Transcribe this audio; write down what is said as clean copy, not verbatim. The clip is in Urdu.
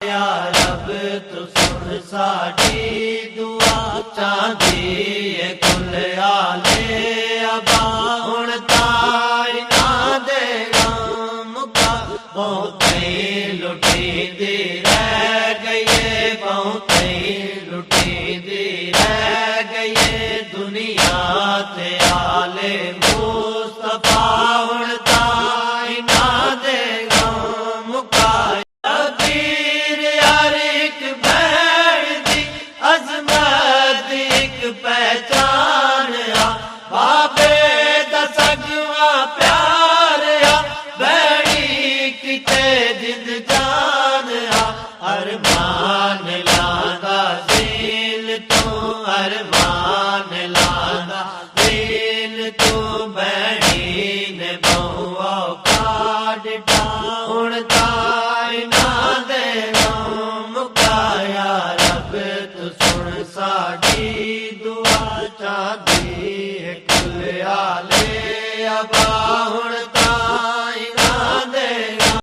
یا رب تو سن ساڈی دعا چاہدی ہے کل آلے ابا ہن تائی نہ دے غم کا بہت لٹی دی رہ گئی بہت لٹی دی رہ گئی دنیا تے آلے مصطفیٰ ہن تائی نہ دے غم کا پہچان بابے دا سگواں پیار بڑی کتے جد جان ارمان لاندا دل تو ارمان لاندا دل تو بڑی نے بہو کاڈ ہن تائی نہ دے غم کا یا رب تو سن ساڈی دعا چاہدی ہے کل آلے ابا ہن